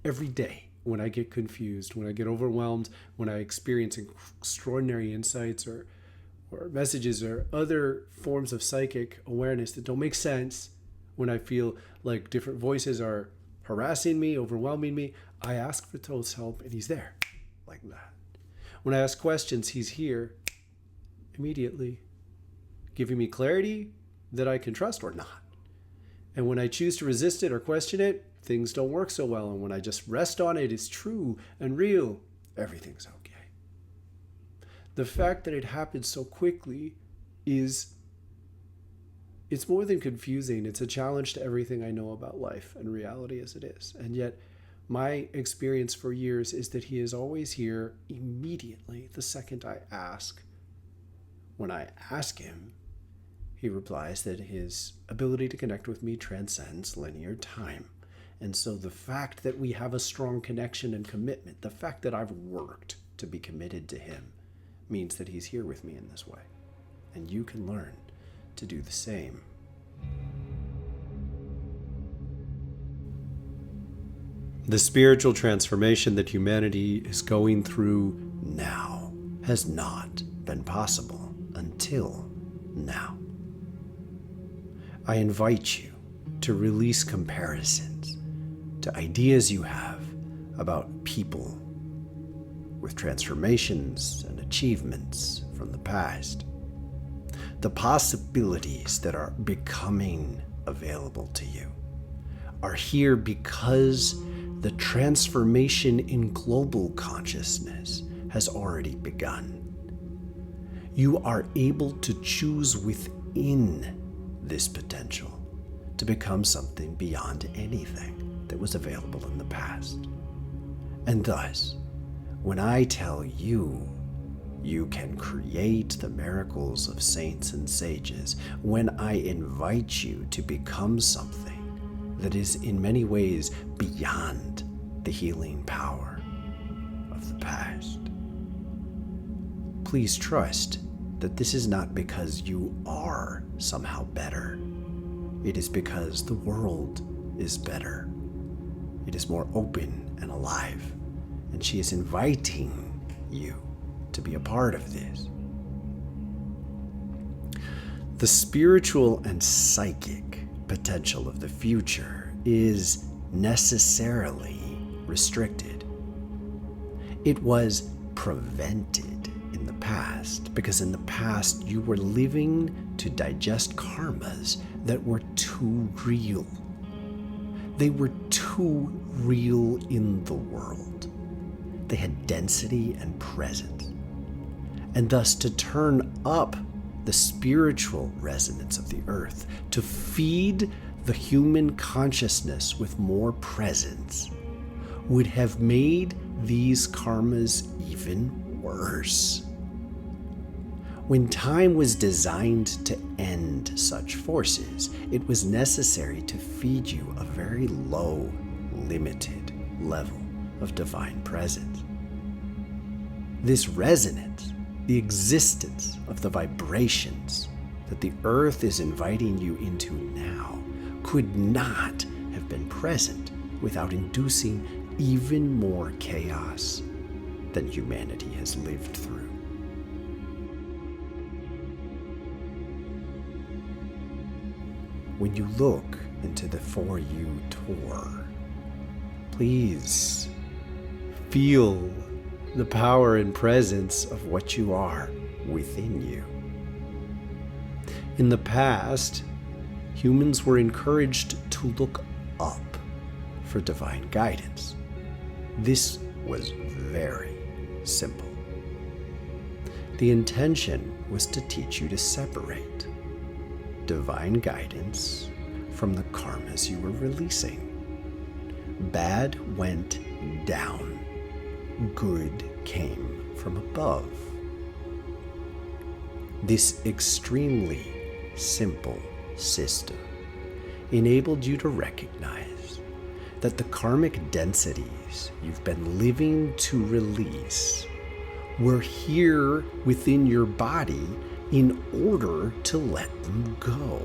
every day when I get confused, when I get overwhelmed, when I experience extraordinary insights or messages or other forms of psychic awareness that don't make sense, when I feel like different voices are harassing me, overwhelming me, I ask for Thoth's help, and he's there, like that. When I ask questions, he's here immediately, giving me clarity that I can trust or not. And when I choose to resist it or question it, things don't work so well. And when I just rest on it, it's true and real, everything's okay. The fact that it happened so quickly it's more than confusing. It's a challenge to everything I know about life and reality as it is. And yet, my experience for years is that he is always here immediately the second I ask. When I ask him, he replies that his ability to connect with me transcends linear time. And so the fact that we have a strong connection and commitment, the fact that I've worked to be committed to him, means that he's here with me in this way. And you can learn to do the same. The spiritual transformation that humanity is going through now has not been possible until now. I invite you to release comparisons to ideas you have about people with transformations and achievements from the past. The possibilities that are becoming available to you are here because the transformation in global consciousness has already begun. You are able to choose within this potential to become something beyond anything that was available in the past. And thus, when I tell you, you can create the miracles of saints and sages, when I invite you to become something that is in many ways beyond the healing power of the past, please trust that this is not because you are somehow better. It is because the world is better. It is more open and alive, and she is inviting you to be a part of this. The spiritual and psychic potential of the future is necessarily restricted. It was prevented in the past because in the past you were living to digest karmas that were too real. They were too real in the world. They had density and presence. And thus, to turn up the spiritual resonance of the earth, to feed the human consciousness with more presence, would have made these karmas even worse. When time was designed to end such forces, it was necessary to feed you a very low, limited level of divine presence. This resonance, the existence of the vibrations that the earth is inviting you into now, could not have been present without inducing even more chaos than humanity has lived through. When you look into the For You tour, please feel the power and presence of what you are within you. In the past, humans were encouraged to look up for divine guidance. This was very simple. The intention was to teach you to separate divine guidance from the karmas you were releasing. Bad went down. Good came from above. This extremely simple system enabled you to recognize that the karmic densities you've been living to release were here within your body in order to let them go.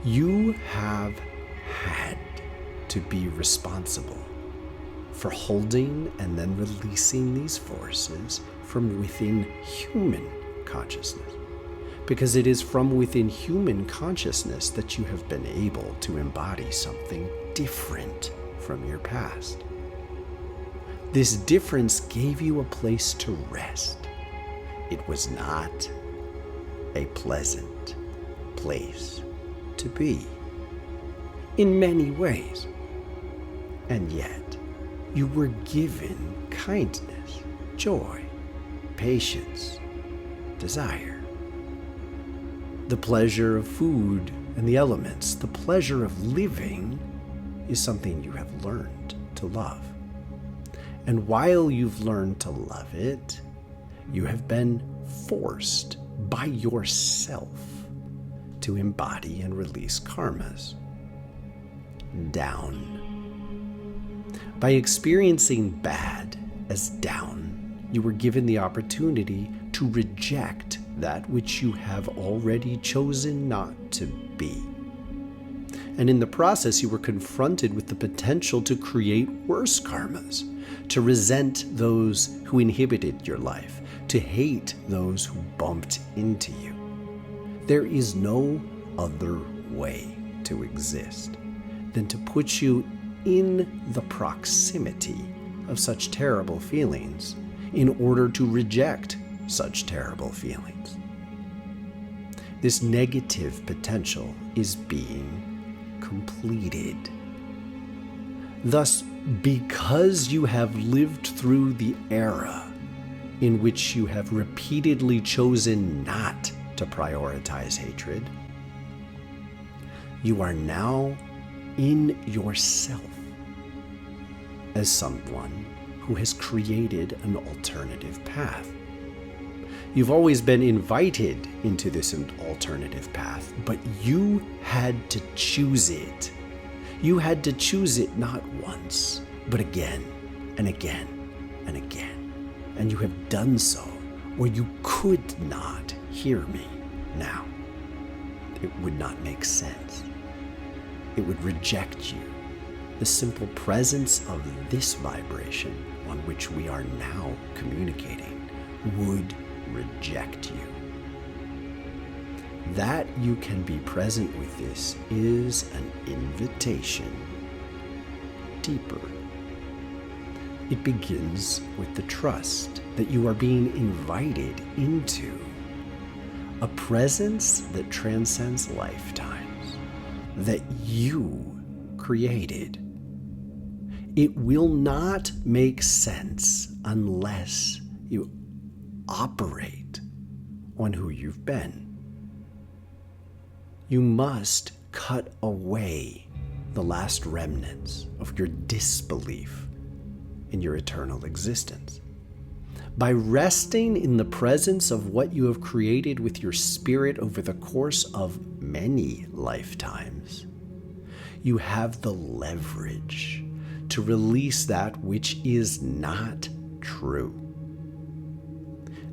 You have had to be responsible for holding and then releasing these forces from within human consciousness. Because it is from within human consciousness that you have been able to embody something different from your past. This difference gave you a place to rest. It was not a pleasant place to be in many ways. And yet, you were given kindness, joy, patience, desire, the pleasure of food and the elements, the pleasure of living is something you have learned to love. And while you've learned to love it, you have been forced by yourself to embody and release karmas. Down. By experiencing bad as down, you were given the opportunity to reject that which you have already chosen not to be. And in the process, you were confronted with the potential to create worse karmas, to resent those who inhibited your life, to hate those who bumped into you. There is no other way to exist than to put you in the proximity of such terrible feelings in order to reject such terrible feelings. This negative potential is being completed. Thus, because you have lived through the era in which you have repeatedly chosen not to prioritize hatred, you are now in yourself as someone who has created an alternative path. You've always been invited into this alternative path, but you had to choose it. You had to choose it not once, but again and again and again. And you have done so, or you could not hear me now. It would not make sense. It would reject you. The simple presence of this vibration on which we are now communicating would reject you. That you can be present with this is an invitation deeper. It begins with the trust that you are being invited into a presence that transcends lifetimes, that you created. It will not make sense unless you operate on who you've been. You must cut away the last remnants of your disbelief in your eternal existence. By resting in the presence of what you have created with your spirit over the course of many lifetimes, you have the leverage to release that which is not true.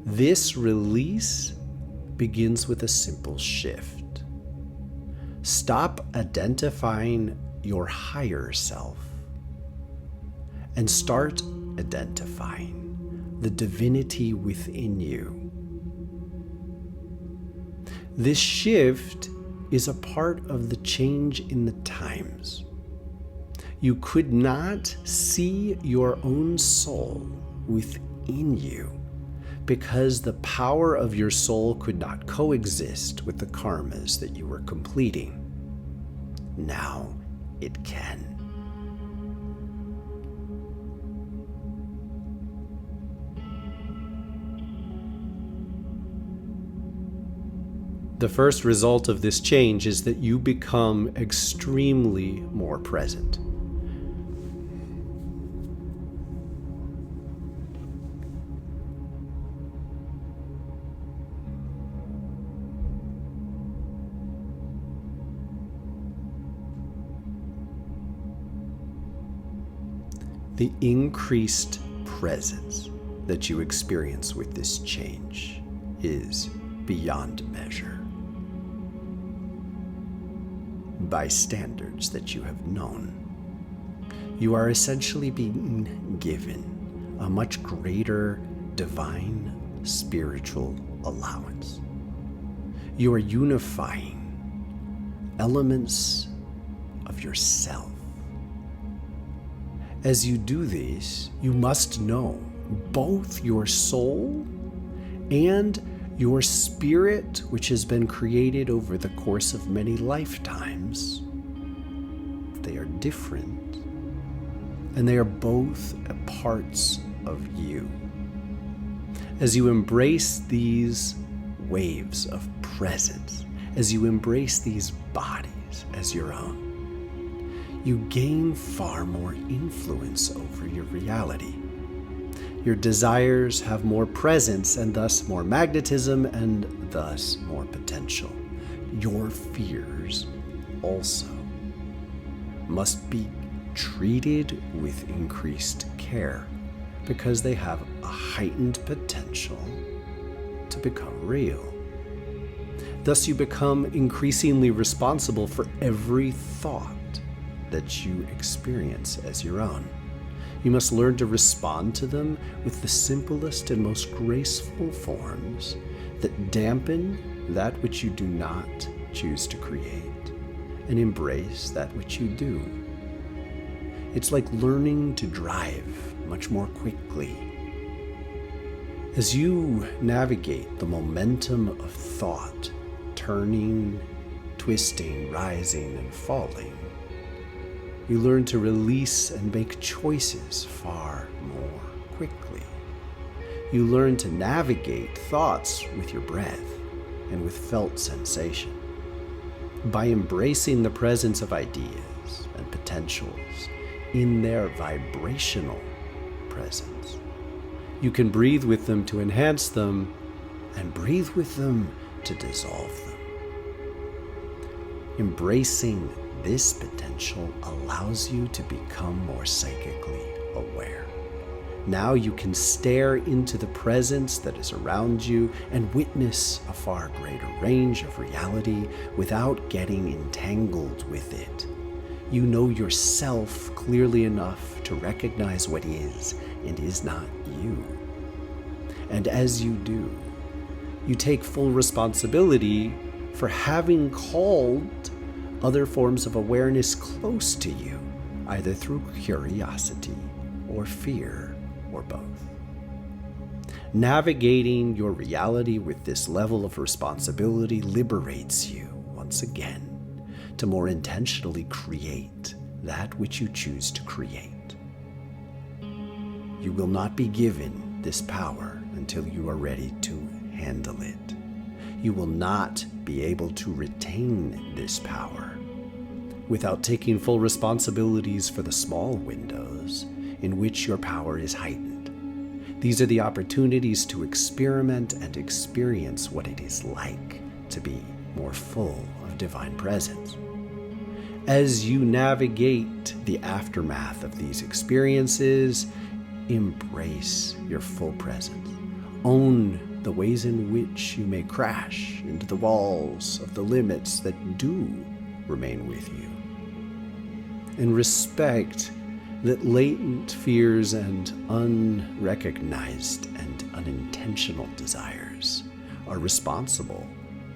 This release begins with a simple shift. Stop identifying your higher self and start identifying the divinity within you. This shift is a part of the change in the times. You could not see your own soul within you because the power of your soul could not coexist with the karmas that you were completing. Now it can. The first result of this change is that you become extremely more present. The increased presence that you experience with this change is beyond measure by standards that you have known. you are essentially being given a much greater divine spiritual allowance. You are unifying elements of yourself. As you do this, you must know both your soul and your spirit, which has been created over the course of many lifetimes. They are different, and they are both parts of you. As you embrace these waves of presence, as you embrace these bodies as your own, you gain far more influence over your reality. Your desires have more presence and thus more magnetism and thus more potential. Your fears also must be treated with increased care because they have a heightened potential to become real. Thus, you become increasingly responsible for every thought that you experience as your own. You must learn to respond to them with the simplest and most graceful forms that dampen that which you do not choose to create and embrace that which you do. It's like learning to drive much more quickly. As you navigate the momentum of thought, turning, twisting, rising, and falling, you learn to release and make choices far more quickly. You learn to navigate thoughts with your breath and with felt sensation. By embracing the presence of ideas and potentials in their vibrational presence, you can breathe with them to enhance them and breathe with them to dissolve them. Embracing this potential allows you to become more psychically aware. Now you can stare into the presence that is around you and witness a far greater range of reality without getting entangled with it. You know yourself clearly enough to recognize what is and is not you. And as you do, you take full responsibility for having called other forms of awareness close to you, either through curiosity or fear or both. Navigating your reality with this level of responsibility liberates you, once again, to more intentionally create that which you choose to create. You will not be given this power until you are ready to handle it. You will not be able to retain this power without taking full responsibilities for the small windows in which your power is heightened. These are the opportunities to experiment and experience what it is like to be more full of divine presence. As you navigate the aftermath of these experiences, embrace your full presence. Own the ways in which you may crash into the walls of the limits that do remain with you. And respect that latent fears and unrecognized and unintentional desires are responsible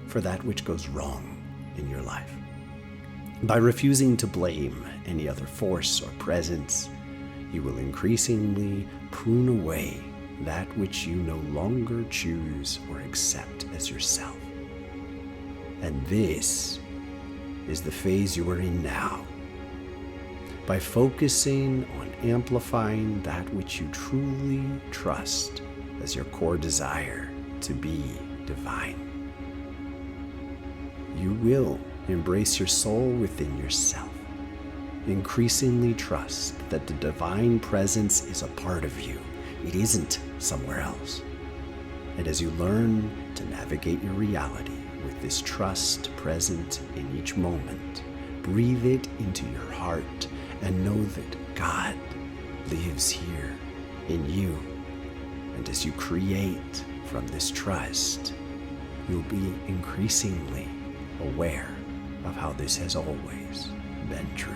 for that which goes wrong in your life. By refusing to blame any other force or presence, you will increasingly prune away that which you no longer choose or accept as yourself. And this is the phase you are in now. By focusing on amplifying that which you truly trust as your core desire to be divine, you will embrace your soul within yourself. Increasingly trust that the divine presence is a part of you. It isn't somewhere else. And as you learn to navigate your reality with this trust present in each moment, breathe it into your heart and know that God lives here in you. And as you create from this trust, you'll be increasingly aware of how this has always been true.